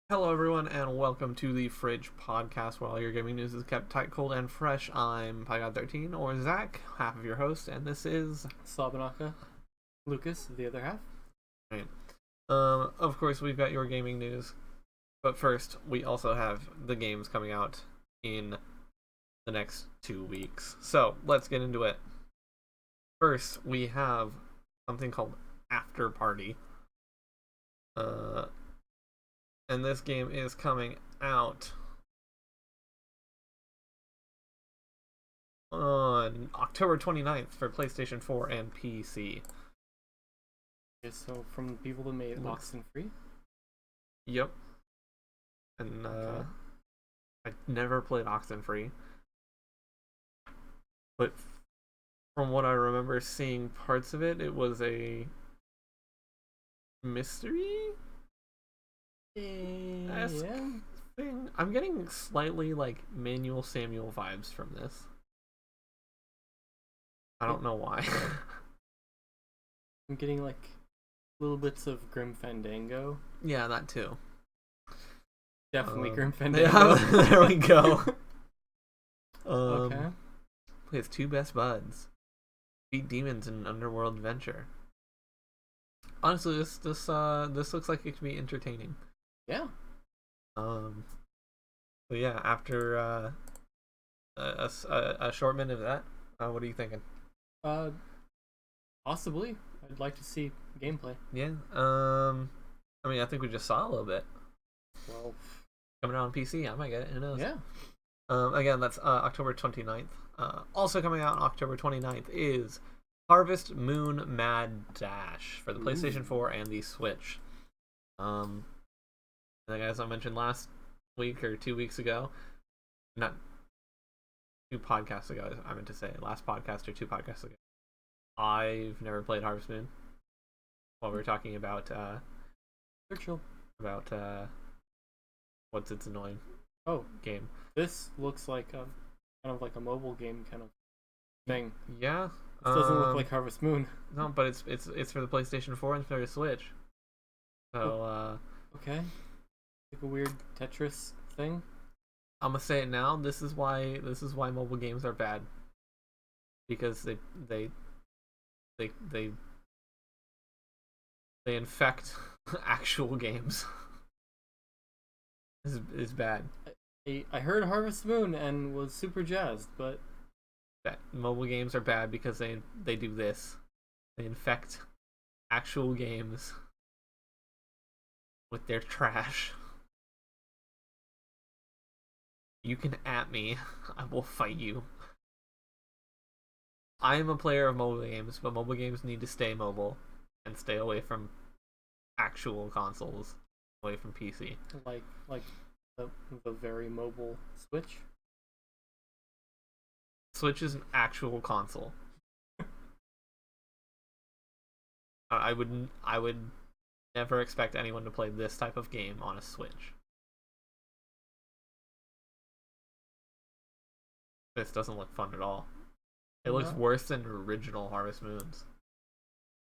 Hello, everyone, and welcome to the Fridge Podcast, where all your gaming news is kept tight, cold, and fresh. I'm Pygod13, or Zach, half of your host, and this is. Slabanaka, Lucas, the other half. Right. Of course, we've got your gaming news, but first, we also have the games coming out in the next 2 weeks. So, let's get into it. First, we have something called After Party. And this game is coming out on October 29th for PlayStation 4 and PC. Okay, so from the people that made Oxenfree. Yep. And Okay. I never played Oxenfree, but from what I remember seeing parts of it, it was a mystery esque Yeah. thing. I'm getting slightly like Manuel Samuel vibes from this. I don't know why. I'm getting like little bits of Grim Fandango. Yeah, that too. Definitely Grim Yeah, Fandango. there we go. Okay. Plays two best buds. Beat demons in an underworld adventure. Honestly, this looks like it could be entertaining. Yeah. So yeah, after a short minute of that, what are you thinking? Uh, Possibly. I'd like to see gameplay. Yeah. I mean, I think we just saw a little bit Well, coming out on PC. I might get it. Who knows? yeah. Again, that's October 29th. Also coming out on October 29th is Harvest Moon Mad Dash for the PlayStation 4 and the Switch. And as I mentioned last week or 2 weeks ago, not 2 podcasts ago, I meant to say last podcast or 2 podcasts ago, I've never played Harvest Moon. While we were talking about They're chill. what's its annoying game. This looks like a kind of like a mobile game kind of thing. Yeah. This doesn't look like Harvest Moon. No, but it's for the PlayStation 4 and for the Switch. So Okay. Like a weird Tetris thing. I'm gonna say it now. This is why mobile games are bad. Because they they infect actual games. is bad. I heard Harvest Moon and was super jazzed, but That mobile games are bad because they do this. They infect actual games with their trash. You can at me. I will fight you. I am a player of mobile games, but mobile games need to stay mobile and stay away from actual consoles, away from PC. like the very mobile Switch. Switch is an actual console. I would never expect anyone to play this type of game on a Switch. This doesn't look fun at all. It looks No. worse than original Harvest Moons.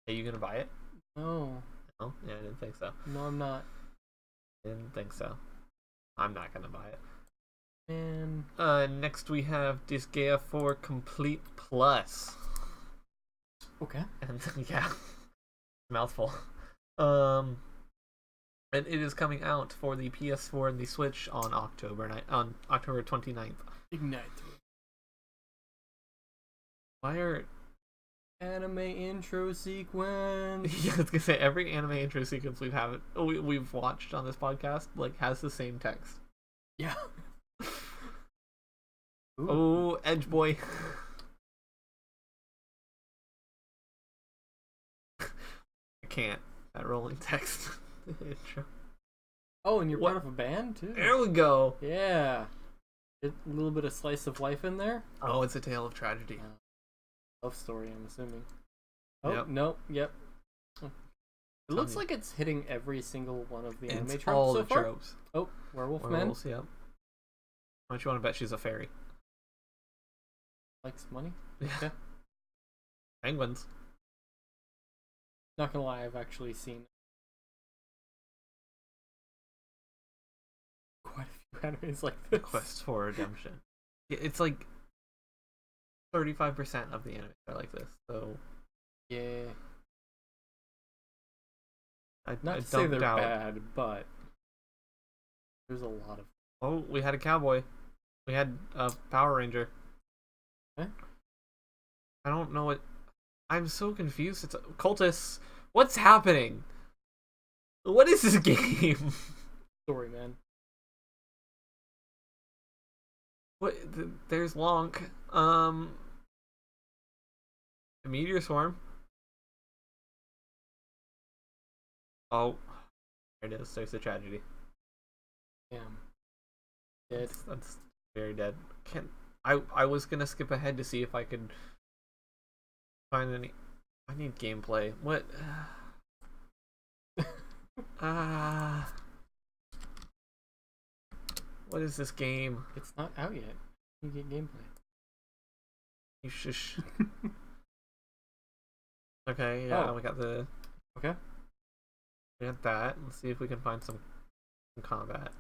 Are you gonna buy it? No, No, yeah, I didn't think so. no, I'm not. Didn't think so. I'm not gonna buy it. Man, Next we have Disgaea 4 Complete Plus. okay. And yeah, mouthful. And it is coming out for the PS4 and the Switch on October 29th. Ignite. Why are Anime intro sequence. yeah, I was gonna say every anime intro sequence we've watched on this podcast like has the same text. Yeah. Oh, Edge Boy. I can't. That rolling text intro. Oh, and you're What? part of a band too. There we go. Yeah. A little bit of slice of life in there. Oh, it's a tale of tragedy. Love story, I'm assuming. Oh, Yep. no, yep. It looks me. like it's hitting every single one of the anime It's tropes all so the far. tropes. Oh, werewolf man Werewolves, yep. How much you want to bet she's a fairy? likes money. Yeah. Okay. Penguins. Not gonna lie, I've actually seen animes like this. Quest for Redemption. It's like 35% of the anime are like this. So Yeah. I Not to don't say they're doubt. bad, but there's a lot of. Oh, we had a cowboy. We had a Power Ranger. Eh? I don't know what. I'm so confused. It's cultists. What's happening? What is this game? Story, man. What? There's Lonk. The Meteor Swarm. Oh, there it is. There's the tragedy. Damn. Dead. That's very dead. Can't. I was gonna skip ahead to see if I could find any. I need gameplay. What? What is this game? It's not out yet. You get gameplay. You shush. Okay, yeah, Oh. we got the. Okay. We got that. Let's see if we can find some combat.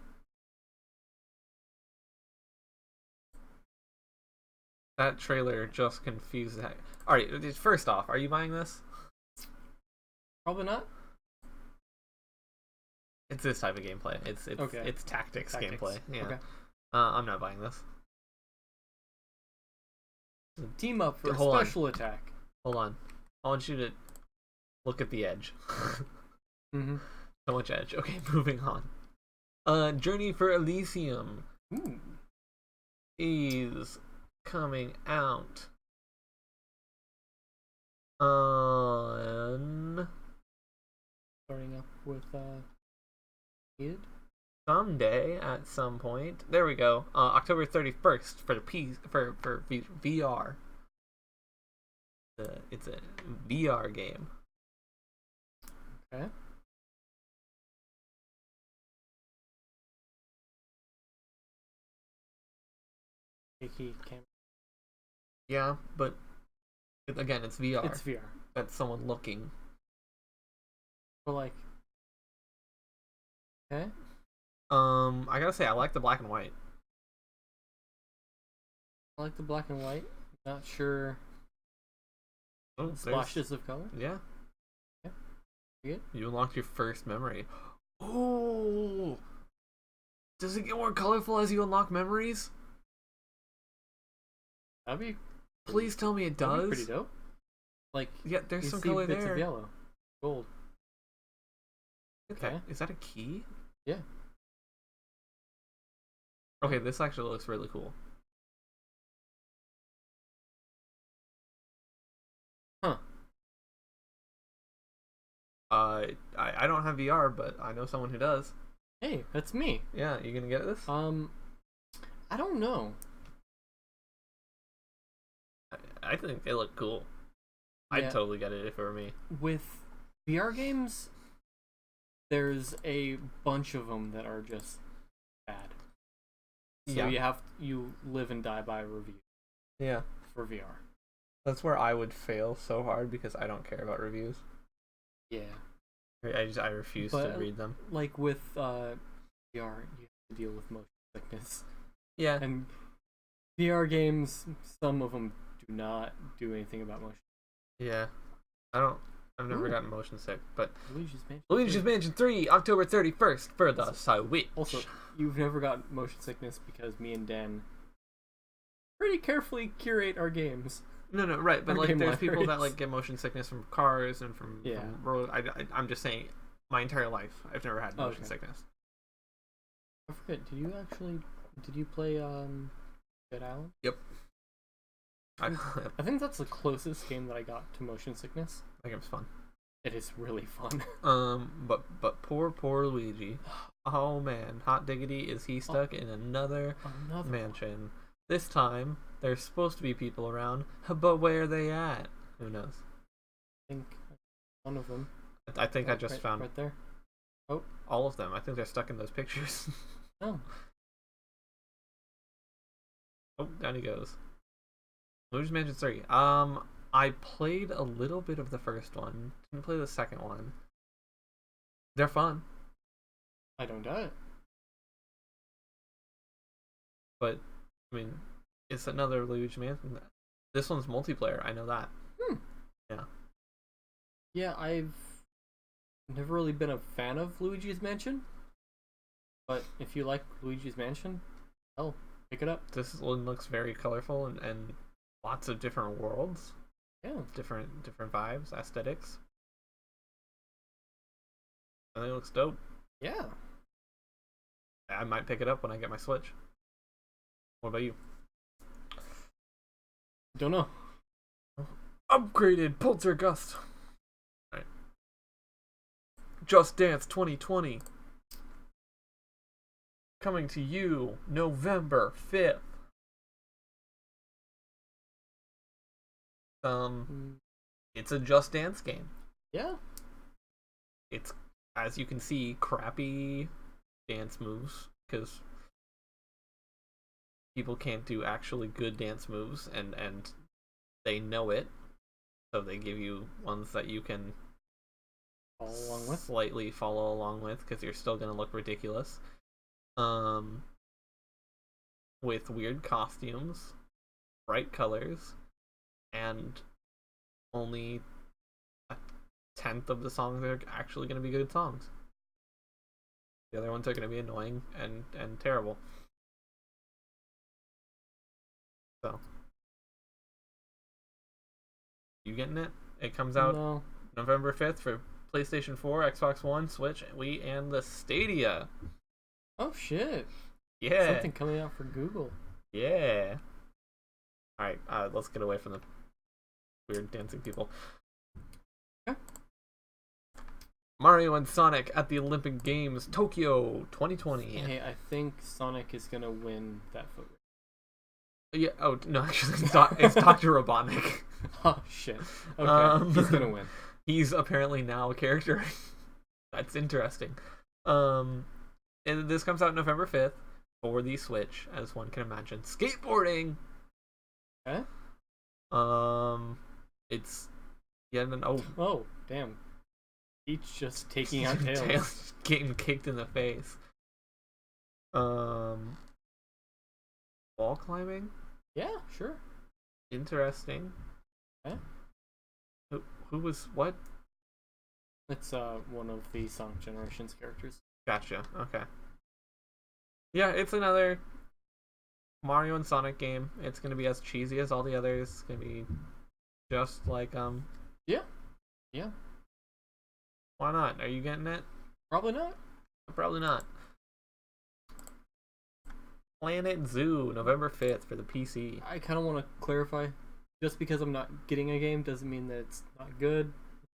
That trailer just confused the heck. Alright, first off, are you buying this? Probably not. It's this type of gameplay. It's Okay. it's tactics gameplay. Yeah. Okay. I'm not buying this. Team up for Hold on. special attack. Hold on. I want you to look at the edge. Mm-hmm. So much edge. Okay, moving on. Journey for Elysium Ooh. is coming out on Starting up with Id. someday at some point. There we go. October 31st for the VR. It's a VR game. Okay. Shaky camera. Yeah, but again, it's VR. It's VR. That's someone looking. But like. Okay. I gotta say, I like the black and white. I like the black and white. Not sure. Oh, there's- Splashes of color. Yeah. Yeah. You good? You unlocked your first memory. Oh! Does it get more colorful as you unlock memories? That'd be. Please tell me it That'd be does. pretty dope. Like Yeah, there's you some see color bits there. of yellow, gold. Okay. Is that a key? Yeah. Okay, this actually looks really cool. Huh. I don't have VR, but I know someone who does. Hey, that's me. Yeah, you gonna get this? I don't know. I think they look cool. Yeah. I'd totally get it if it were me. With VR games, there's a bunch of them that are just bad. So Yeah. you live and die by review Yeah. for VR. That's where I would fail so hard because I don't care about reviews. Yeah. I refuse to But- read them. Like with VR, you have to deal with motion sickness. Yeah. And VR games, some of them do not do anything about motion. Yeah. I've never Ooh. gotten motion sick, but Luigi's Mansion. Luigi's 3. Mansion 3, October 31st for the Switch. Also, you've never got motion sickness because me and Dan pretty carefully curate our games. No, right, but Our like game there's people that libraries. like get motion sickness from cars and from Yeah. road. I'm just saying, my entire life I've never had motion Okay. sickness. I forget. Did you play Dead Island? I I think that's the closest game that I got to motion sickness. think it was fun. It is really fun. But poor Luigi. Oh man, hot diggity, is he stuck in another Another mansion? This time there's supposed to be people around, but where are they at? Who knows? I think one of them. I think I just right, found right there. all of them. I think they're stuck in those pictures. Oh, Oh, down he goes. Luigi's Mansion 3. I played a little bit of the first one. Didn't play the second one. They're fun. I don't doubt it. but I mean, it's another Luigi Mansion. This one's multiplayer. I know that. Yeah. Yeah, I've never really been a fan of Luigi's Mansion, but if you like Luigi's Mansion, hell, pick it up. This one looks very colorful and lots of different worlds. Yeah. Different vibes, aesthetics. I think it looks dope. Yeah. I might pick it up when I get my Switch. What about you? Don't know. Upgraded Poltergust. Right. Just Dance 2020. Coming to you November 5th. It's a Just Dance game. Yeah. It's, as you can see, crappy dance moves because people can't do actually good dance moves, and they know it, so they give you ones that you can slightly follow along with because you're still gonna look ridiculous. With weird costumes, bright colors, and only a tenth of the songs are actually going to be good songs. The other ones are going to be annoying and terrible. So, you getting it? It comes out November 5th for PlayStation 4, Xbox One, Switch, Wii, and the Stadia. Oh shit. Yeah. Something coming out for Google. Yeah. Alright, let's get away from the weird dancing people. Okay. Mario and Sonic at the Olympic Games Tokyo 2020. Hey, I think Sonic is gonna win that foot race. Yeah. Oh no, actually, it's Dr. Robotnik. Oh shit. Okay, he's gonna win. He's apparently now a character. That's interesting. And this comes out November 5th for the Switch, as one can imagine. Skateboarding. Okay. It's Oh damn. Each just taking out Tails. Getting kicked in the face. Wall climbing. Yeah, sure. Interesting. Okay. Who was what? It's one of the Sonic Generations characters. Gotcha. Okay. Yeah, it's another Mario and Sonic game. It's gonna be as cheesy as all the others. It's gonna be just like Yeah. Yeah. Why not? Are you getting it? Probably not. Probably not. Planet Zoo, November 5th for the PC. I kind of want to clarify. Just because I'm not getting a game doesn't mean that it's not good.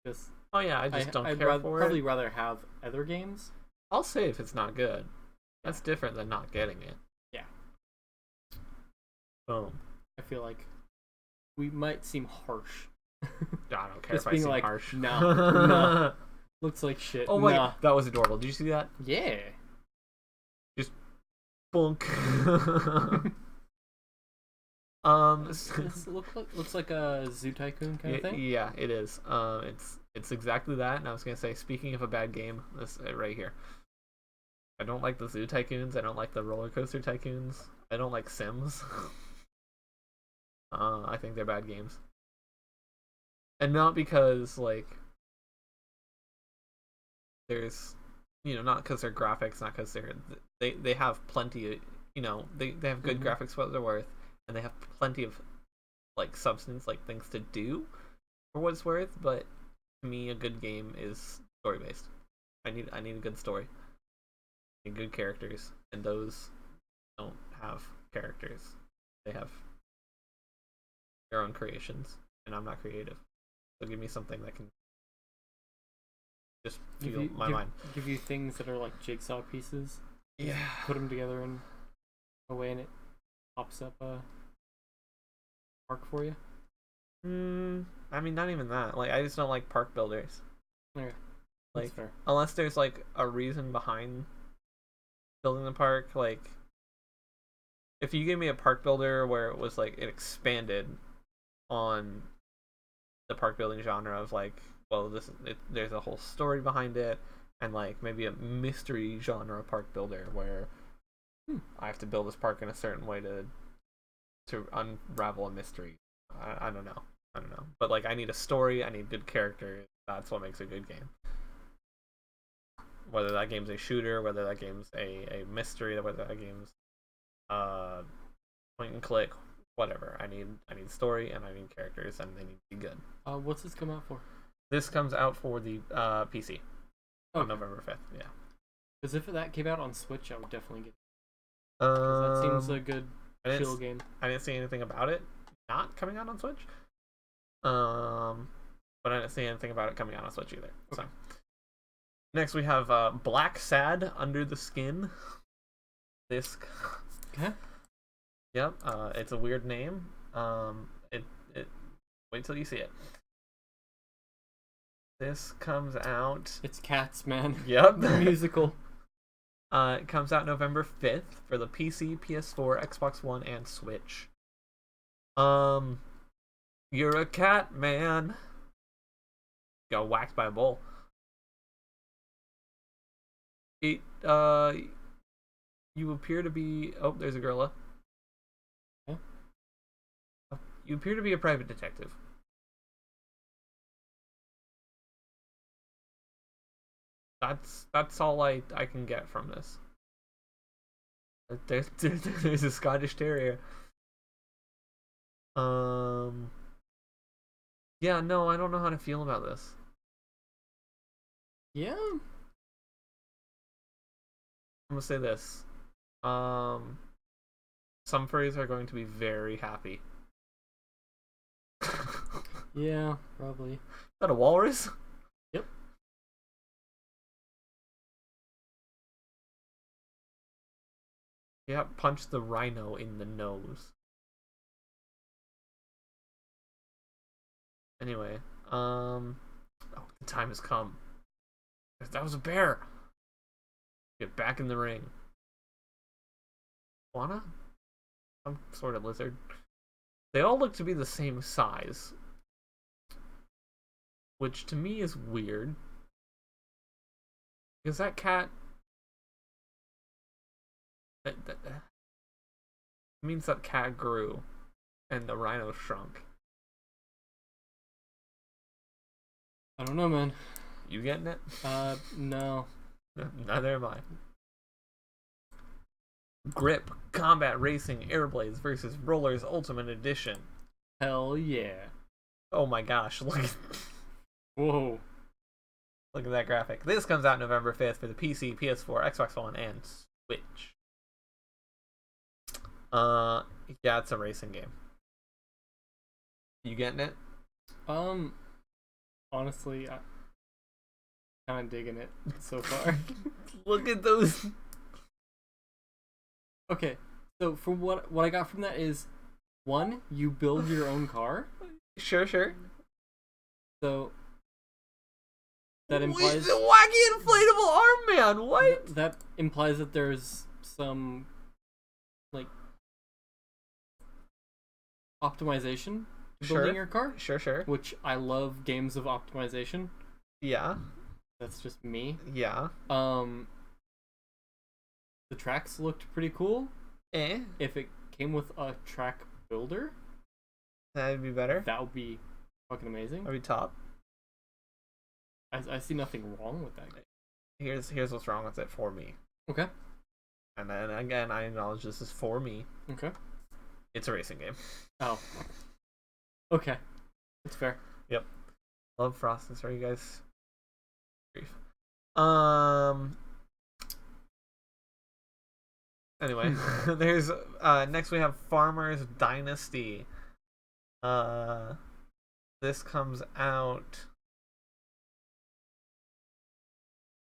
Just oh yeah, I just don't I'd care for it. Probably rather have other games. I'll say if it's not good. That's different than not getting it. Yeah. Boom. I feel like we might seem harsh. I don't care just if I being seem like, harsh. No. Looks like shit. Oh my god, that was adorable. Did you see that? Yeah. Just bunk. Looks like a Zoo Tycoon kind of thing. Yeah, it is. It's exactly that. And I was gonna say, speaking of a bad game, this right here. I don't like the Zoo Tycoons. I don't like the Roller Coaster Tycoons. I don't like Sims. I think they're bad games, and not because like there's, not because they're graphics, not because they have plenty of, they have good graphics for what they're worth, and they have plenty of like substance, like things to do for what it's worth. But to me, a good game is story based. I need a good story. I need good characters, and those don't have characters. They have their own creations, and I'm not creative. So give me something that can just feel my mind. Give you things that are like jigsaw pieces. Yeah. Put them together in a way, and it pops up a park for you. I mean, not even that. Like, I just don't like park builders. Okay. Like, that's fair. Unless there's like a reason behind building the park. Like, if you gave me a park builder where it was like it expanded on the park building genre of like, well, there's a whole story behind it, and like maybe a mystery genre park builder where I have to build this park in a certain way to unravel a mystery. I don't know. I don't know. But like I need a story, I need good characters. That's what makes a good game. Whether that game's a shooter, whether that game's a mystery, whether that game's point and click, whatever. I need story and I need characters and they need to be good. What's this come out for? This comes out for the PC on November 5th. Yeah. Because if that came out on Switch, I would definitely get it. That seems a good chill game. I didn't see anything about it not coming out on Switch. But I didn't see anything about it coming out on Switch either. Okay. So next we have Black Sad Under the Skin. This. Okay. Yep. It's a weird name. It. Wait till you see it. This comes out. It's Cats, man. Yep. The musical. It comes out November 5th for the PC, PS4, Xbox One, and Switch. You're a cat, man. Got whacked by a bull. You appear to be. Oh, there's a gorilla. Huh? You appear to be a private detective. That's all I can get from this. There's a Scottish Terrier. Yeah, no, I don't know how to feel about this. Yeah. I'm gonna say this. Some furries are going to be very happy. Yeah, probably. Is that a walrus? Yep. Yeah, punch the rhino in the nose. Anyway, oh, the time has come. That was a bear. Get back in the ring. Iguana? Some sort of lizard. They all look to be the same size, which to me is weird. Because that cat... That means that cat grew and the rhino shrunk. I don't know, man. You getting it? No. Neither am I. Grip Combat Racing Airblades versus Rollers Ultimate Edition. Hell yeah. Oh my gosh, look at... Whoa. Look at that graphic. This comes out November 5th for the PC, PS4, Xbox One, and Switch. Yeah, it's a racing game. You getting it? Honestly, I'm kind of digging it so far. Look at those. Okay, so from what I got from that is, one, you build your own car. Sure. So that implies the wacky inflatable arm man. What? That implies that there's some like optimization to building your car. Sure. Which I love games of optimization. Yeah. That's just me. Yeah. The tracks looked pretty cool. Eh? If it came with a track builder, that'd be better. That would be fucking amazing. That'd be top. I see nothing wrong with that. Here's what's wrong with it for me. Okay. And then again, I acknowledge this is for me. Okay. It's a racing game. Oh. Okay. That's fair. Yep. Love Frost. Sorry, you guys. Grief. Anyway, there's next we have Farmers Dynasty. This comes out.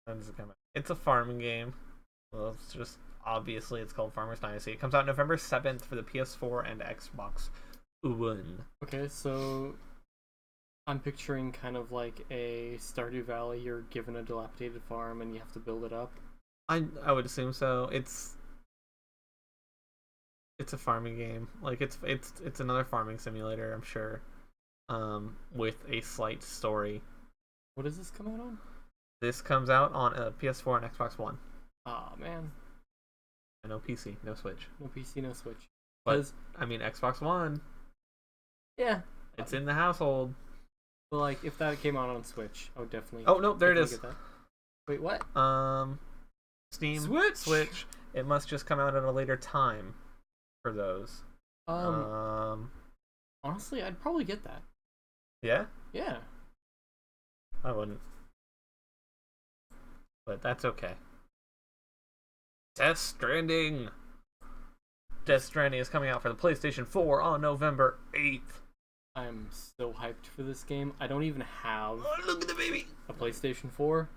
When does it come out? It's a farming game. Well, it's just obviously it's called Farmers Dynasty. It comes out November 7th for the PS4 and Xbox One. Okay, so I'm picturing kind of like a Stardew Valley. You're given a dilapidated farm and you have to build it up. I would assume so. It's a farming game. Like it's another farming simulator, I'm sure. With a slight story. What is this coming out on? This comes out on PS4 and Xbox One. Aw, man. No PC, no Switch. No PC, no Switch. But 'Cause, I mean, Xbox One, yeah, it's in the household. but like if that came out on Switch, I would definitely. Oh no, there it definitely is. Get that. Wait, what? Steam Switch? It must just come out at a later time for those. Honestly, I'd probably get that. Yeah, Yeah. I wouldn't, but that's okay. Death Stranding. Death Stranding is coming out for the PlayStation 4 on November 8th. I'm so hyped for this game. I don't even have Oh, look at the baby. a PlayStation 4.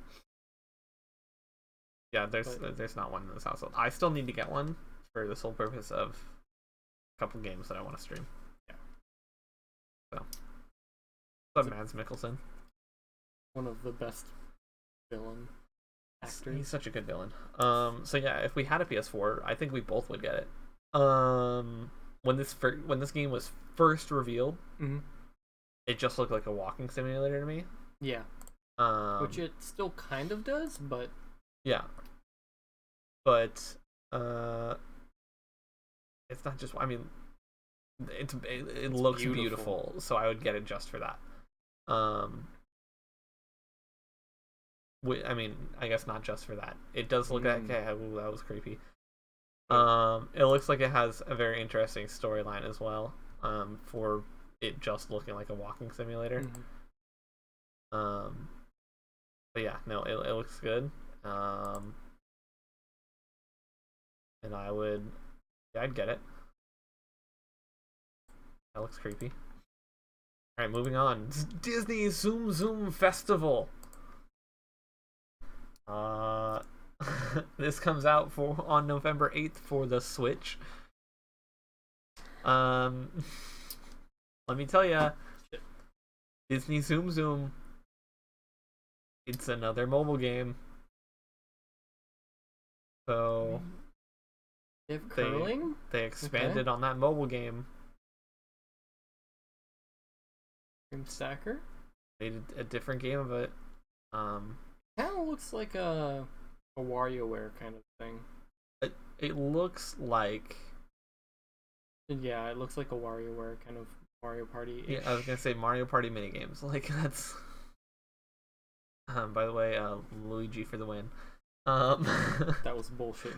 Yeah, there's not one in this household. I still need to get one for the sole purpose of a couple games that I want to stream. Yeah. So, what's up, Mads Mikkelsen? One of the best villain actors. He's such a good villain. So yeah, if we had a PS4, I think we both would get it. When this game was first revealed, Mm-hmm. it just looked like a walking simulator to me. Yeah. Which it still kind of does, but yeah. But it's not just. I mean, it looks beautiful, so I would get it just for that. I mean, I guess not just for that. It does look like that was creepy. It looks like it has a very interesting storyline as well. For it just looking like a walking simulator. mm-hmm. But yeah, no, it looks good. And I'd get it. That looks creepy. All right, moving on. Disney Zoom Zoom Festival. This comes out on November 8th for the Switch. Let me tell ya, Disney Zoom Zoom. It's another mobile game. So They have curling? they expanded on that mobile game. Dream Stacker? They did a different game of it. Kind of looks like a WarioWare kind of thing. It looks like. Yeah, it looks like a WarioWare kind of Mario Party. Yeah, I was gonna say Mario Party minigames. Like that's. By the way, Luigi for the win. That was bullshit.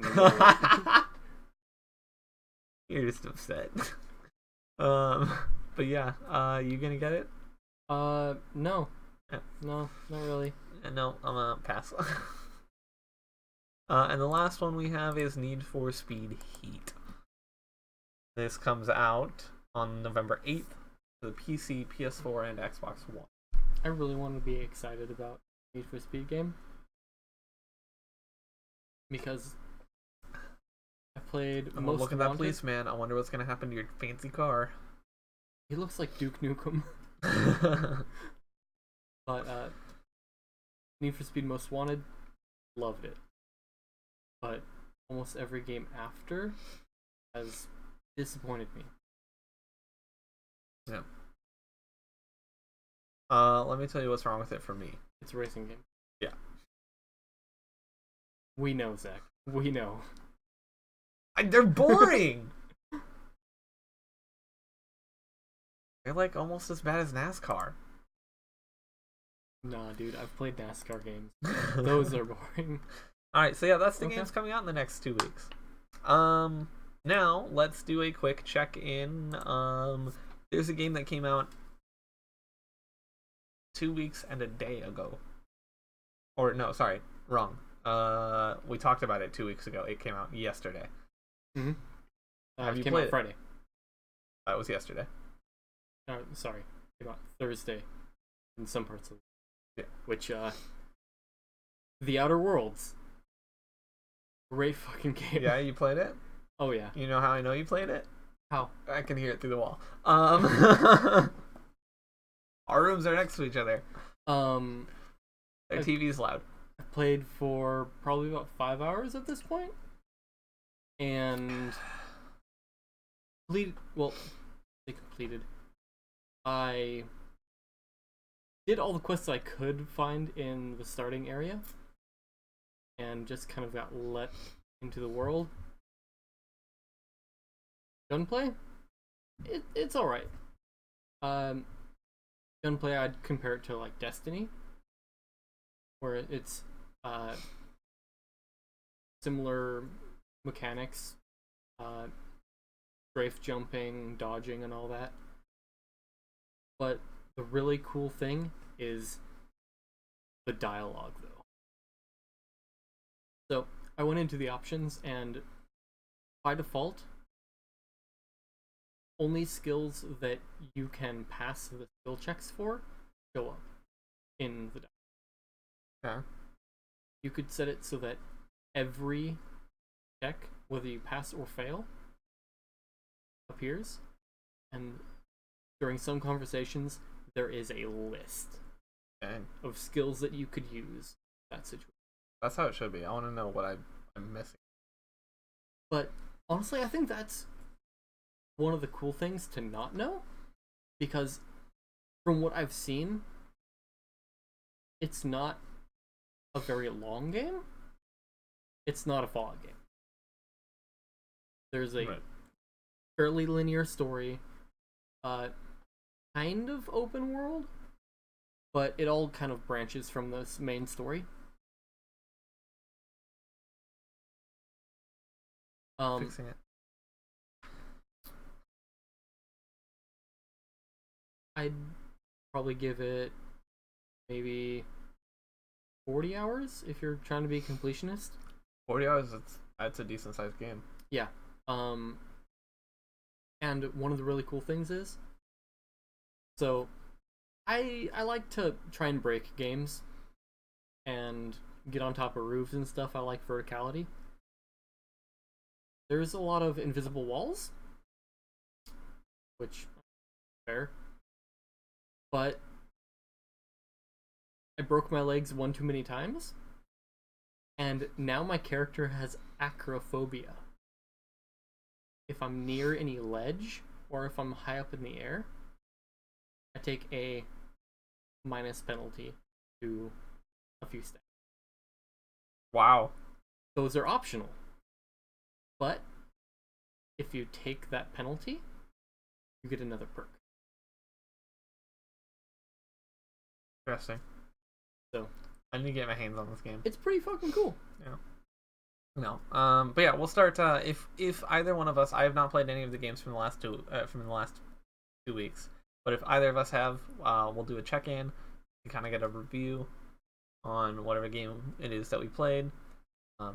You're just upset. But yeah, you gonna get it? No. Yeah. No, not really. No, I'm gonna pass. And the last one we have is Need for Speed Heat. This comes out on November 8th for the PC, PS4, and Xbox One. I really want to be excited about Need for Speed game because I played Most Look at Wanted. that policeman. I wonder what's gonna happen to your fancy car. He looks like Duke Nukem. But Need for Speed Most Wanted, loved it. But almost every game after has disappointed me. Yeah. Let me tell you what's wrong with it for me. It's a racing game. Yeah. We know, Zach. We know. They're boring. They're like almost as bad as NASCAR. Nah, dude, I've played NASCAR games. Those are boring. Alright, so yeah, that's the Okay. games coming out in the next 2 weeks. Now, let's do a quick check-in. There's a game that came out 2 weeks and a day ago. Or, no, sorry, wrong. We talked about it 2 weeks ago. It came out yesterday. Mm-hmm. Have It you came played out it? Friday. That was yesterday. Sorry, it came out Thursday in some parts of Yeah. Which, The Outer Worlds. Great fucking game. Yeah, you played it? Oh, yeah. You know how I know you played it? How? I can hear it through the wall. Our rooms are next to each other. Their I- TV's loud. I played for probably about 5 hours at this point. And completed. I did all the quests I could find in the starting area and just kind of got let into the world. Gunplay, it's all right. Um, Gunplay, I'd compare it to like Destiny, where it's similar mechanics, uh, strafe jumping, dodging, and all that. But the really cool thing is the dialogue, though. So I went into the options, and by default, only skills that you can pass the skill checks for show up in the dialogue. Okay. You could set it so that every check, whether you pass or fail, appears, and during some conversations, there is a list Dang. of skills that you could use in that situation. That's how it should be. I want to know what I'm missing. But honestly, I think that's one of the cool things to not know, because from what I've seen, it's not a very long game. It's not a Fallout game. There's a fairly linear story, kind of open world, but it all kind of branches from this main story. Fixing it. I'd probably give it maybe 40 hours if you're trying to be a completionist. 40 hours, that's a decent sized game. Yeah. And one of the really cool things is, so I like to try and break games and get on top of roofs and stuff. I like verticality. There's a lot of invisible walls, which fair. But I broke my legs one too many times, and now my character has acrophobia. If I'm near any ledge, or if I'm high up in the air, I take a minus penalty to a few steps. Wow. Those are optional. But if you take that penalty, you get another perk. Interesting. So I need to get my hands on this game. it's pretty fucking cool. Yeah. No. But yeah, we'll start. If either one of us, I have not played any of the games from the last 2 weeks. But if either of us have, we'll do a check-in and kind of get a review on whatever game it is that we played,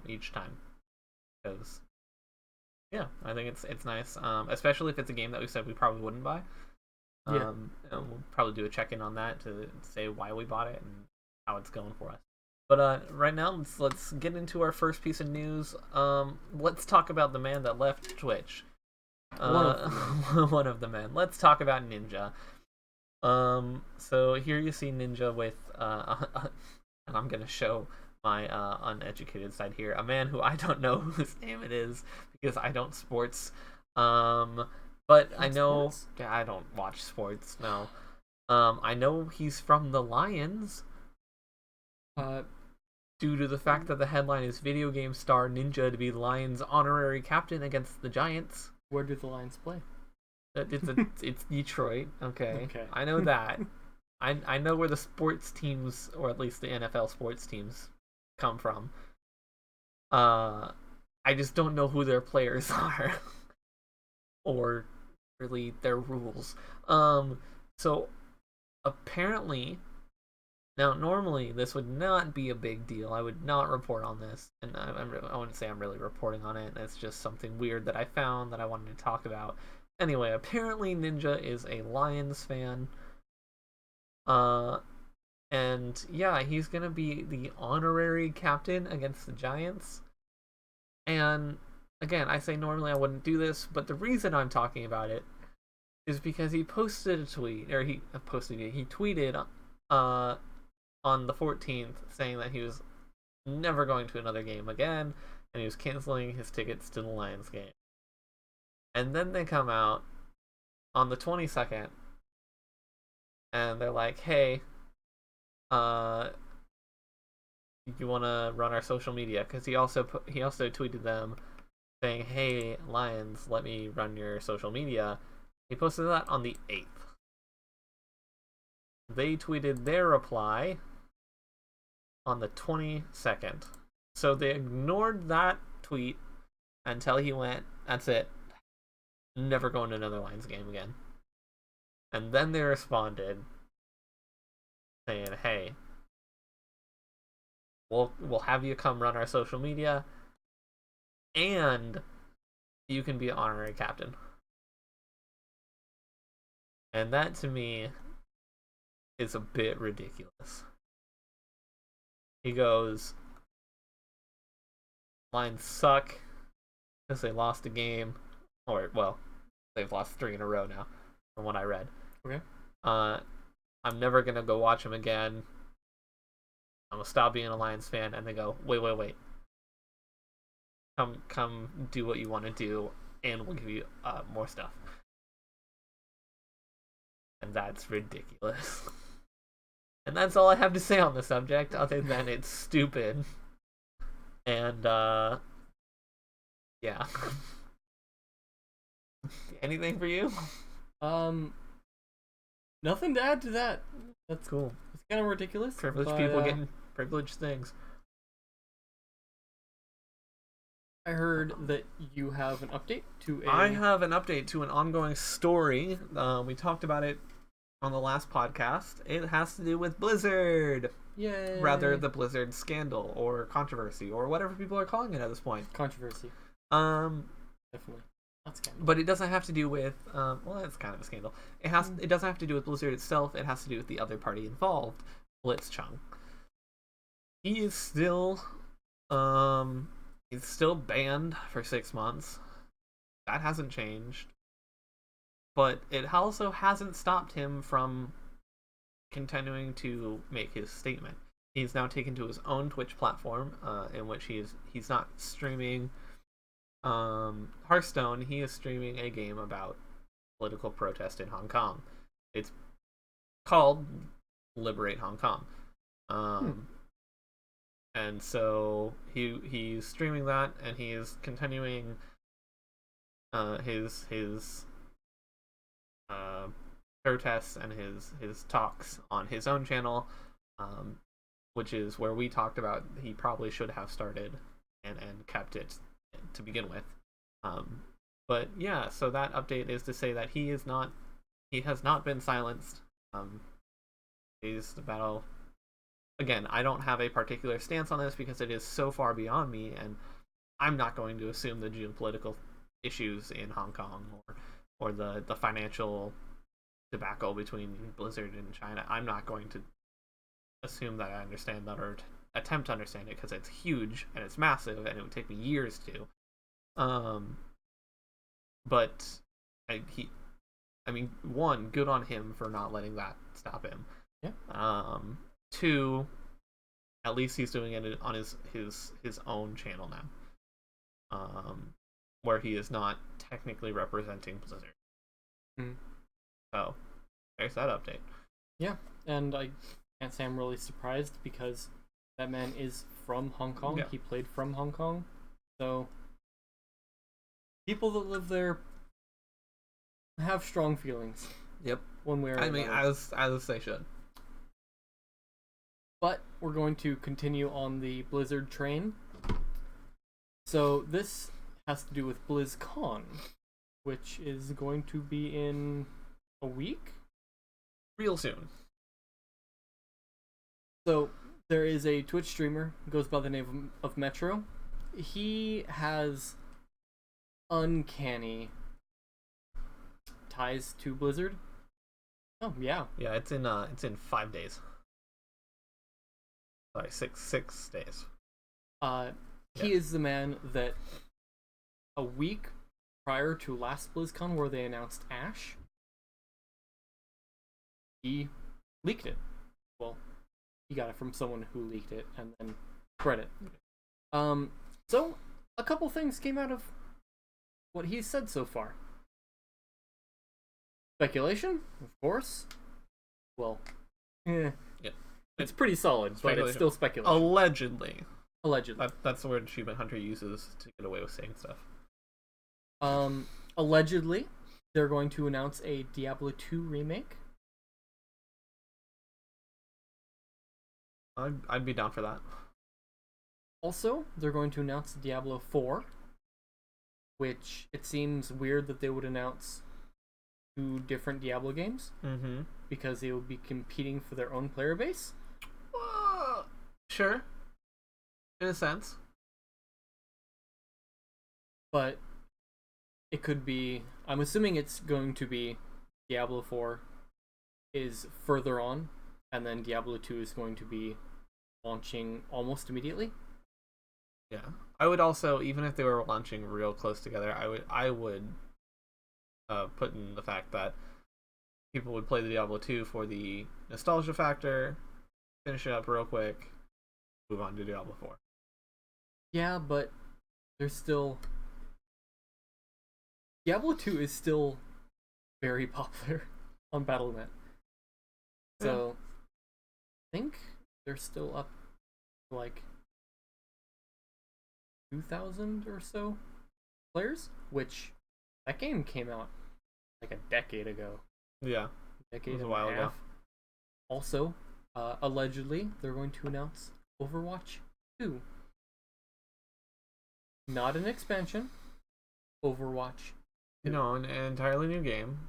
each time. Because yeah, I think it's nice. Especially if it's a game that we said we probably wouldn't buy. Yeah. And we'll probably do a check-in on that to say why we bought it and how it's going for us. But right now, let's get into our first piece of news. Let's talk about the man that left Twitch. One of the men. Let's talk about Ninja. So here you see Ninja with and I'm gonna show my uneducated side here. A man who I don't know whose name it is because I don't sports. But I know I don't watch sports. No. I know he's from the Lions. Due to the fact that the headline is video game star Ninja to be Lions honorary captain against the Giants. Where do the Lions play? It's Detroit. Okay. I know that. I know where the sports teams, or at least the NFL sports teams, come from. I just don't know who their players are. Or really their rules. So apparently, now normally this would not be a big deal. I would not report on this, and I wouldn't say I'm really reporting on it. It's just something weird that I found that I wanted to talk about. Anyway, apparently Ninja is a Lions fan. And yeah, he's gonna be the honorary captain against the Giants. And again, I say normally I wouldn't do this, but the reason I'm talking about it is because he posted a tweet, or he tweeted on the 14th saying that he was never going to another game again, and he was canceling his tickets to the Lions game. And then they come out on the 22nd, and they're like, hey, you want to run our social media? Because he also tweeted them saying, "Hey, Lions, let me run your social media." He posted that on the 8th. They tweeted their reply on the 22nd. So they ignored that tweet until he went, "That's it. Never going to another Lions game again." And then they responded saying, "Hey, we'll have you come run our social media, and you can be an honorary captain." And that to me is a bit ridiculous. He goes, "Lions suck because they lost a game, or well, they've lost 3 in a row now, from what I read. Okay. I'm never gonna go watch them again. I'm gonna stop being a Lions fan." And they go, "Wait. Come do what you want to do, and we'll give you more stuff." And that's ridiculous. And that's all I have to say on the subject, other than it's stupid. And yeah. Anything for you? Nothing to add to that. That's Cool. It's kind of ridiculous. Privileged but, people getting privileged things. I heard that you have an update to a. I have an update to an ongoing story. We talked about it on the last podcast. It has to do with Blizzard. Yay. Rather, the Blizzard scandal or controversy or whatever people are calling it at this point. Controversy. Definitely. Not scandal. But it doesn't have to do with well, it's kind of a scandal. It doesn't have to do with Blizzard itself. It has to do with the other party involved, Blitzchung. He is still banned for 6 months. That hasn't changed. But it also hasn't stopped him from continuing to make his statement. He's now taken to his own Twitch platform, in which he's not streaming Hearthstone. He is streaming a game about political protest in Hong Kong. It's called Liberate Hong Kong. And so he's streaming that, and he is continuing his protests and his talks on his own channel, which is where we talked about he probably should have started and kept it to begin with. But yeah, so that update is to say that he has not been silenced. He's the battle. Again, I don't have a particular stance on this because it is so far beyond me, and I'm not going to assume the geopolitical issues in Hong Kong or the financial debacle between Blizzard and China. I'm not going to assume that I understand that or attempt to understand it, because it's huge and it's massive and it would take me years to. But I mean, one, good on him for not letting that stop him. Yeah. Two, at least he's doing it on his own channel now, where he is not technically representing Blizzard. So there's that update. Yeah, and I can't say I'm really surprised because that man is from Hong Kong. Yeah. He played from Hong Kong, so people that live there have strong feelings. Yep. One way or I another. mean, as they should. But we're going to continue on the Blizzard train. So this has to do with BlizzCon, which is going to be in a week? Real soon. So there is a Twitch streamer who goes by the name of Metro. He has uncanny ties to Blizzard. Oh yeah. Yeah, it's in 5 days. Sorry, six days. He is the man that a week prior to last BlizzCon, where they announced Ash, he leaked it. Well, he got it from someone who leaked it and then spread it. So a couple things came out of what he's said so far. Speculation, of course. Well, Yeah. it's pretty solid, but it's still speculation. Allegedly. Allegedly. That's the word Achievement Hunter uses to get away with saying stuff. Allegedly, they're going to announce a Diablo 2 remake. I'd be down for that. Also, they're going to announce Diablo 4, which it seems weird that they would announce two different Diablo games Mm-hmm. because they would be competing for their own player base. Sure. In a sense. But it could be. I'm assuming it's going to be Diablo 4 is further on, and then Diablo 2 is going to be launching almost immediately. Yeah. I would also, even if they were launching real close together, I would put in the fact that people would play the Diablo 2 for the nostalgia factor, finish it up real quick, move on to Diablo 4. Yeah, but there's still Diablo 2 is still very popular on Battle.net. So I think they're still up to like 2,000 or so players, which that game came out like a decade ago. Yeah. Decade It was a and while a ago. half. Also, allegedly, they're going to announce Overwatch 2. Not an expansion. Overwatch 2. No, an entirely new game.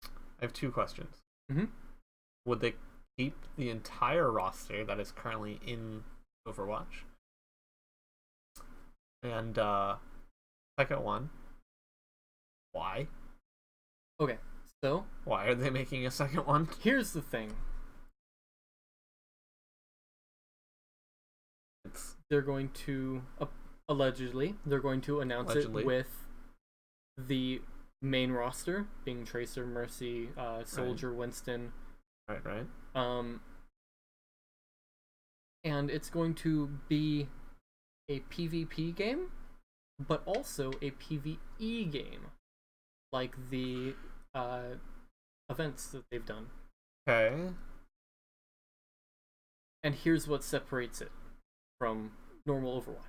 I have two questions. Mm-hmm. Would they keep the entire roster that is currently in Overwatch? And second one, why? Okay, so Why are they making a second one? here's the thing. It's They're going to allegedly they're going to announce Allegedly. it with the main roster being Tracer, Mercy, Soldier, Winston, right. and it's going to be a PvP game, but also a PvE game, like the events that they've done. Okay. And here's what separates it from normal Overwatch.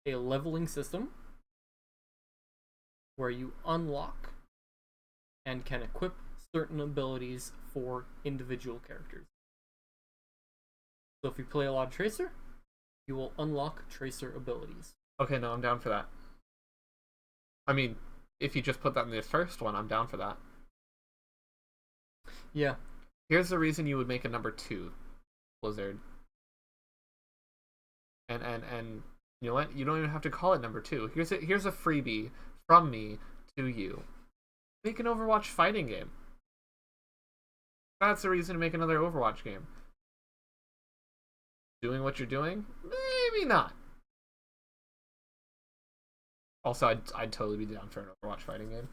A leveling system where you unlock and can equip certain abilities for individual characters. So if you play a lot of Tracer, you will unlock Tracer abilities. Okay, no, I'm down for that. I mean, if you just put that in the first one, I'm down for that. Yeah. Here's the reason you would make a number 2, Blizzard. And you know what? You don't even have to call it number 2. Here's a freebie from me to you. Make an Overwatch fighting game. That's the reason to make another Overwatch game. Doing what you're doing? Maybe not. Also, I'd totally be down for an Overwatch fighting game.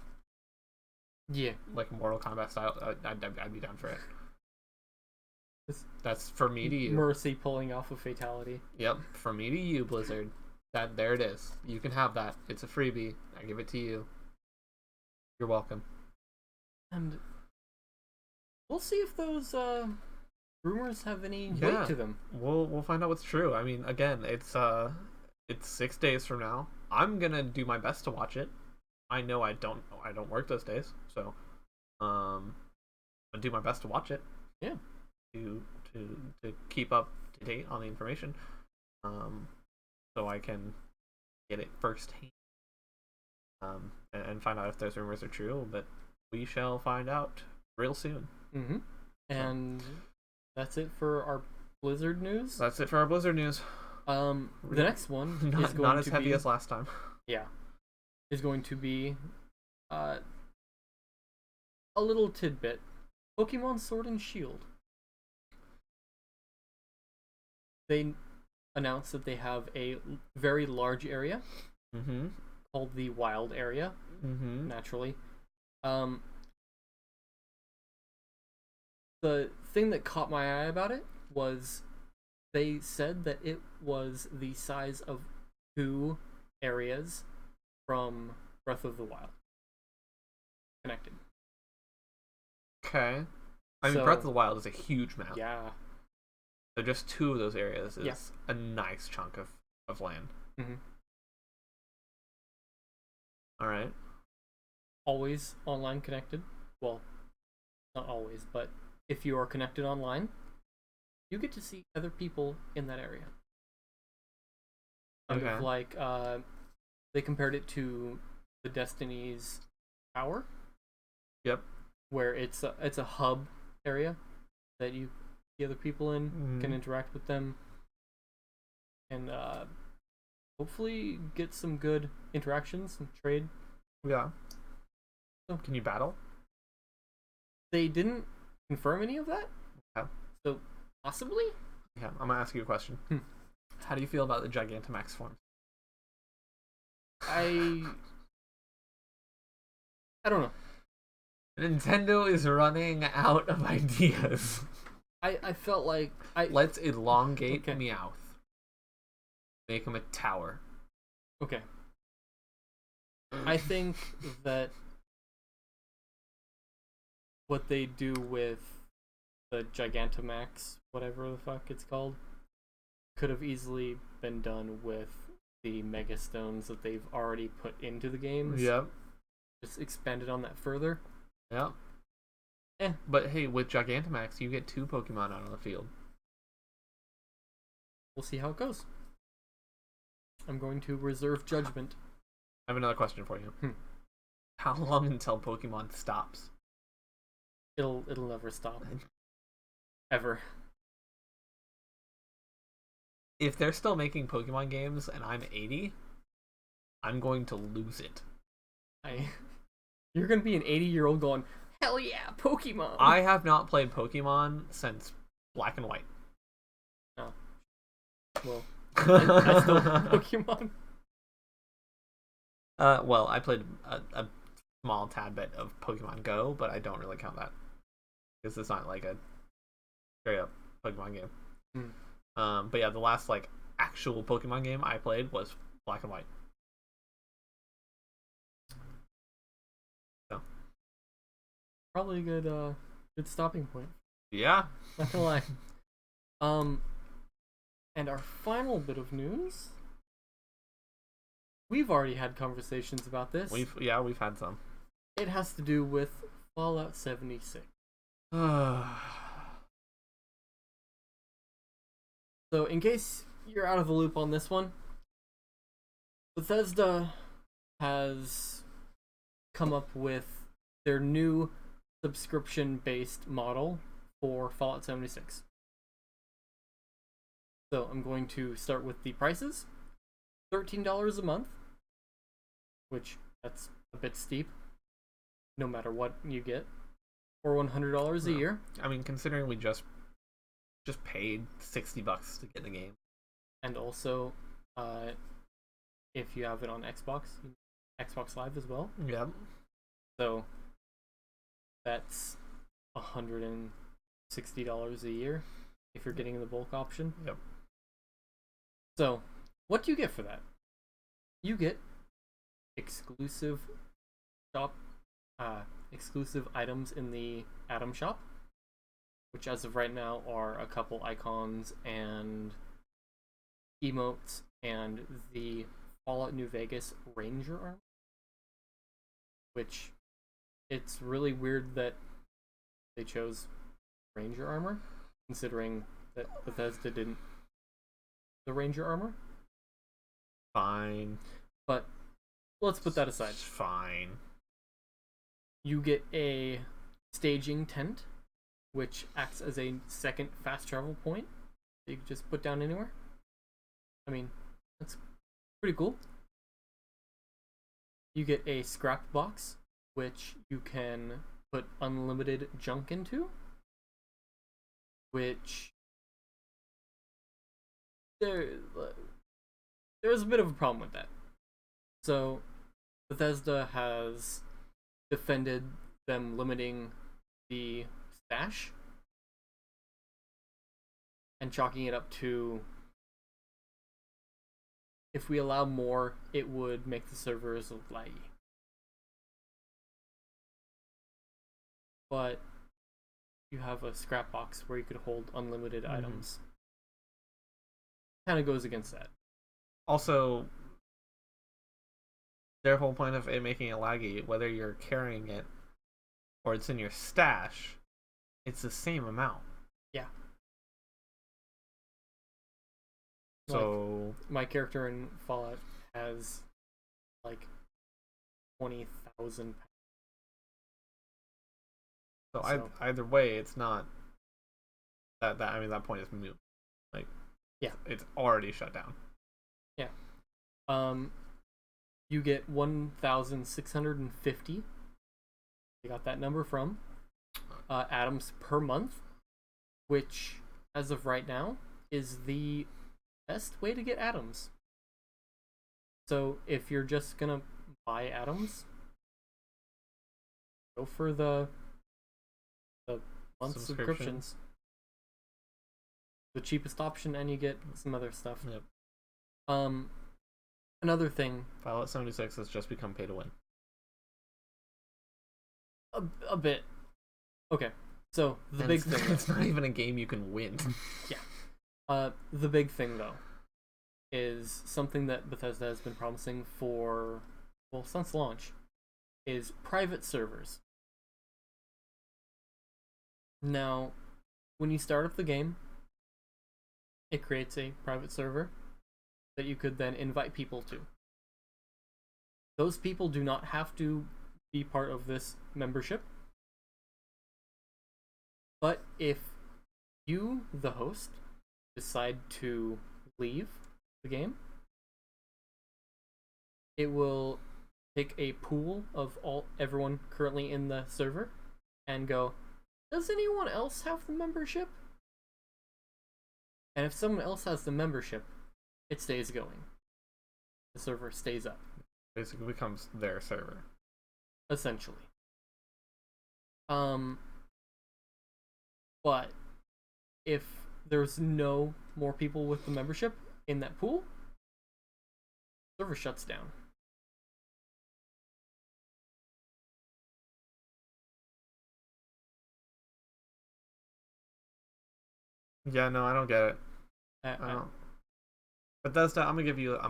Yeah. Like Mortal Kombat style. I'd be down for it. That's for me to you. Mercy pulling off a fatality. Yep, from me to you, Blizzard. There it is. You can have that. It's a freebie. I give it to you. You're welcome. And we'll see if those rumors have any weight to them. We'll find out what's true. I mean, again, it's 6 days from now. I'm gonna do my best to watch it. I know I don't work those days, so I'll do my best to watch it. Yeah. To keep up to date on the information, so I can get it firsthand, and find out if those rumors are true. But we shall find out real soon. Mm-hmm. And that's it for our Blizzard news. That's it for our Blizzard news. The next one is going not as to heavy be, as last time. Yeah, is going to be a little tidbit: Pokemon Sword and Shield. They announced that they have a very large area called the Wild Area. Naturally, the thing that caught my eye about it was they said that it was the size of 2 areas from Breath of the Wild connected. Okay. I mean, Breath of the Wild is a huge map. Yeah. So just 2 of those areas is a nice chunk of land. All right. Always online connected. Well, not always, but if you are connected online, you get to see other people in that area. Kind of like they compared it to the Destiny's Tower. Yep. Where it's a hub area that you see other people in, can interact with them, and hopefully get some good interactions and trade. Yeah. So, can you battle? They didn't confirm any of that. Okay. So possibly. Yeah, I'm gonna ask you a question. How do you feel about the Gigantamax forms? I don't know. Nintendo is running out of ideas. I felt like Let's elongate Meowth. Make him a tower. Okay. I think that what they do with the Gigantamax, whatever the fuck it's called, could have easily been done with the Mega Stones that they've already put into the games. Yep. Just expanded on that further. Yep. But hey, with Gigantamax, you get 2 Pokemon out on the field. We'll see how it goes. I'm going to reserve judgment. I have another question for you. How long until Pokemon stops? It'll never stop. Ever. If they're still making Pokemon games and I'm 80, I'm going to lose it. You're going to be an 80-year-old going, hell yeah, Pokemon! I have not played Pokemon since Black and White. Oh. Well, I still Pokemon. Well, I played a small tad bit of Pokemon Go, but I don't really count that. Because it's not like a straight up Pokemon game. But yeah, the last like actual Pokemon game I played was Black and White. So probably a good stopping point. Yeah. Not gonna lie. And our final bit of news. We've already had conversations about this. We've had some. It has to do with Fallout 76. So, in case you're out of the loop on this one, Bethesda has come up with their new subscription-based model for Fallout 76. So, I'm going to start with the prices. $13 a month, which that's a bit steep, no matter what you get, or $100 a year. I mean, considering we just paid $60 to get the game, and also, if you have it on Xbox Live as well. Yep. So that's $160 a year if you're getting the bulk option. Yep. So, what do you get for that? You get exclusive items in the Atom Shop, which as of right now are a couple icons and emotes and the Fallout New Vegas Ranger armor. Which, it's really weird that they chose Ranger armor, considering that Bethesda didn't the Ranger armor. Fine. But let's put that aside. Fine. You get a staging tent, which acts as a second fast travel point that you can just put down anywhere. I mean, that's pretty cool. You get a scrap box, which you can put unlimited junk into, which there's a bit of a problem with that. So Bethesda has defended them limiting the stash and chalking it up to, if we allow more, it would make the servers laggy. But you have a scrap box where you could hold unlimited items. Kind of goes against that. Also, their whole point of it making it laggy, whether you're carrying it or it's in your stash, it's the same amount. Yeah. So my character in Fallout has like 20,000. So either way, it's not that. I mean, that point is moot. Like, yeah, it's already shut down. Yeah. You get 1,650. I got that number from atoms per month, which, as of right now, is the best way to get atoms. So if you're just gonna buy atoms, go for the month subscriptions. The cheapest option, and you get some other stuff. Yep. Another thing. Fallout 76 has just become pay to win. A bit. Okay, so the big thing. It's not even a game you can win. Yeah. The big thing though is something that Bethesda has been promising for, well, since launch, is private servers. Now, when you start up the game, it creates a private server that you could then invite people to. Those people do not have to be part of this membership. But if you, the host, decide to leave the game, it will take a pool of everyone currently in the server and go, does anyone else have the membership? And if someone else has the membership, it stays going. The server stays up. Basically becomes their server. Essentially. But if there's no more people with the membership in that pool, the server shuts down. Yeah, no, I don't get it. I don't. Bethesda, I'm gonna give you a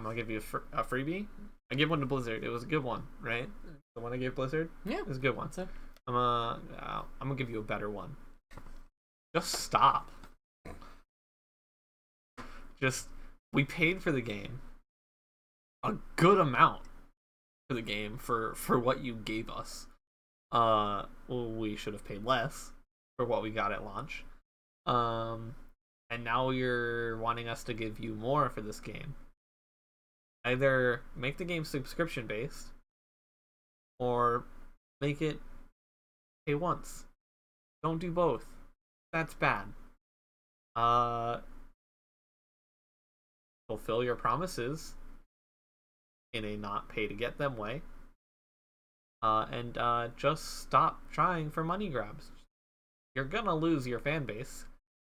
freebie. I gave one to Blizzard. It was a good one, right? The one I gave Blizzard. Yeah, it was a good one. That's it. I'm gonna give you a better one. Just stop. We paid for the game, a good amount for the game for what you gave us. Well, we should have paid less for what we got at launch. And now you're wanting us to give you more for this game. Either make the game subscription based, or make it pay once. Don't do both. That's bad. Fulfill your promises in a not pay to get them way. And just stop trying for money grabs. You're gonna lose your fan base.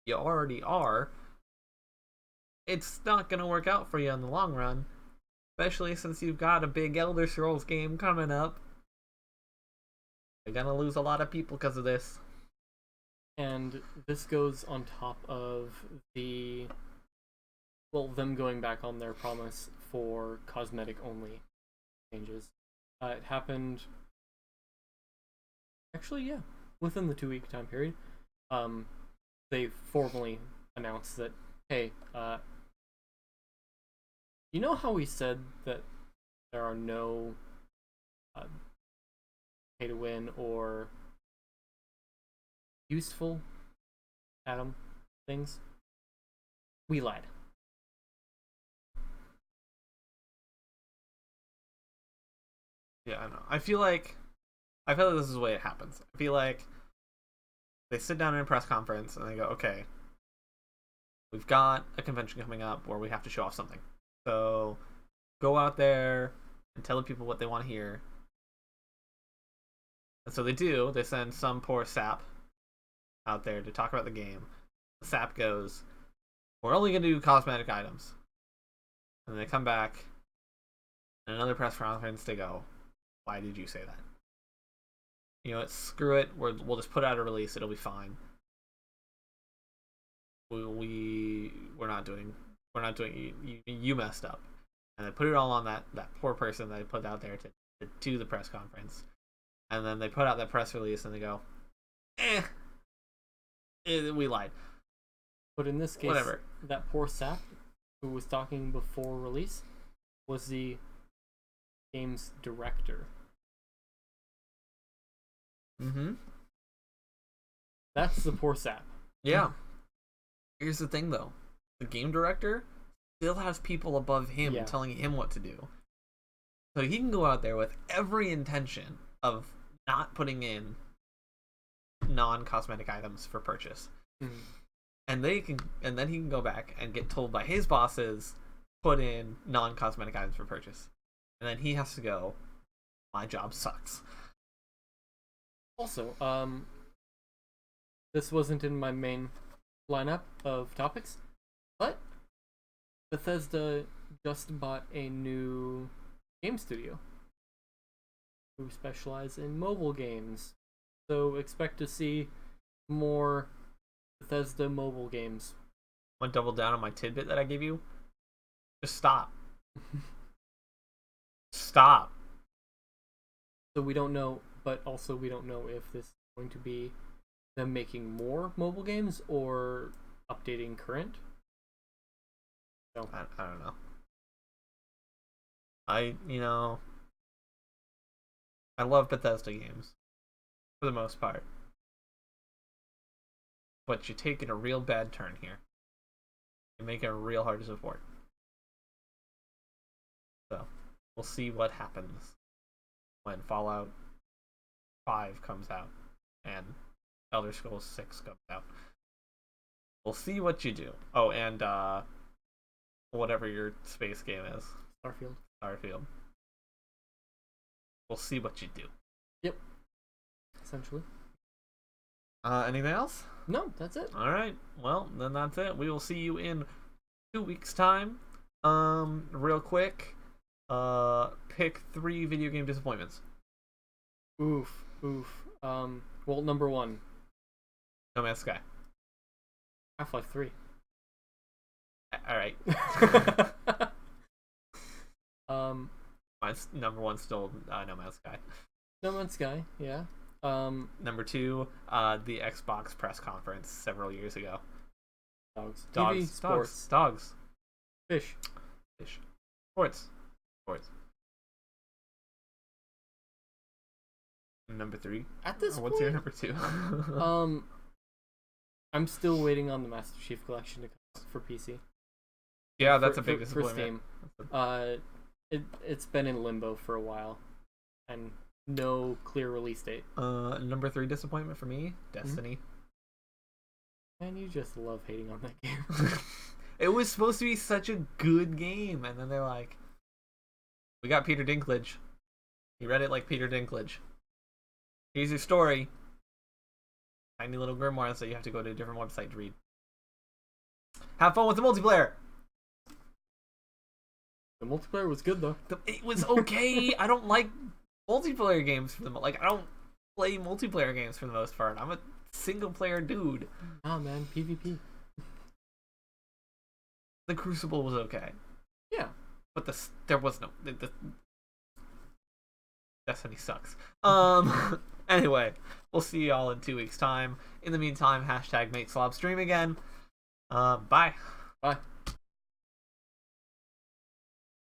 You already are. It's not gonna work out for you in the long run, especially since you've got a big Elder Scrolls game coming up. You're gonna lose a lot of people because of this. And this goes on top of them going back on their promise for cosmetic only changes. It happened actually, yeah, within the 2-week time period. They formally announced that, hey, you know how we said that there are no pay to win or useful atom things? We lied. Yeah, I know. I feel like this is the way it happens. I feel like they sit down in a press conference and they go, okay, we've got a convention coming up where we have to show off something. So go out there and tell the people what they want to hear. And so they do. They send some poor sap out there to talk about the game. The sap goes, we're only going to do cosmetic items. And then they come back in another press conference. They go, why did you say that? You know what? Screw it. We'll just put out a release. It'll be fine. We're not doing. You messed up. and they put it all on that poor person that they put out there to do the press conference, and then they put out that press release and they go, we lied. But in this case, Whatever. that poor sap who was talking before release was the game's director. Mm-hmm. That's the poor sap. Yeah. Here's the thing, though. The game director still has people above him telling him what to do. So he can go out there with every intention of not putting in non-cosmetic items for purchase. Mm-hmm. And then he can go back and get told by his bosses, put in non-cosmetic items for purchase. And then he has to go, my job sucks. Also, this wasn't in my main lineup of topics, but Bethesda just bought a new game studio who specialize in mobile games. So expect to see more Bethesda mobile games. Want to double down on my tidbit that I gave you? Just stop. Stop. So we don't know, but also we don't know if this is going to be them making more mobile games or updating current. So I don't know. I love Bethesda games for the most part. But you're taking a real bad turn here. You're making it real hard to support. So, we'll see what happens when Fallout 5 comes out and Elder Scrolls 6 comes out. We'll see what you do. Oh, and whatever your space game is. Starfield. We'll see what you do. Yep. Essentially. Anything else? No, that's it. Alright. Well, then that's it. We will see you in 2 weeks' time. Real quick. Pick 3 video game disappointments. Oof. Well, number 1. No Man's Sky. Half-Life 3. Alright. Mine's number 1 still No Man's Sky. No Man's Sky, yeah. Number 2, the Xbox press conference several years ago. Dogs. Dogs. TV, sports. Dogs. Fish. Sports. Number 3. At this What's point, your number 2? I'm still waiting on the Master Chief Collection to come out for PC. Yeah, that's a big disappointment. For Steam. It's been in limbo for a while, and no clear release date. Number 3 disappointment for me, Destiny. Man, you just love hating on that game. It was supposed to be such a good game, and then they're like, we got Peter Dinklage. He read it like Peter Dinklage. Here's your story. Tiny little grimoires that you have to go to a different website to read. Have fun with the multiplayer. The multiplayer was good though. It was okay. I don't like multiplayer games for the I don't play multiplayer games for the most part. I'm a single player dude. Ah man, PvP. The Crucible was okay. Yeah, but there was no. The Destiny sucks. Anyway, we'll see y'all in 2 weeks' time. In the meantime, #MakeSlobStream again. Bye. Bye.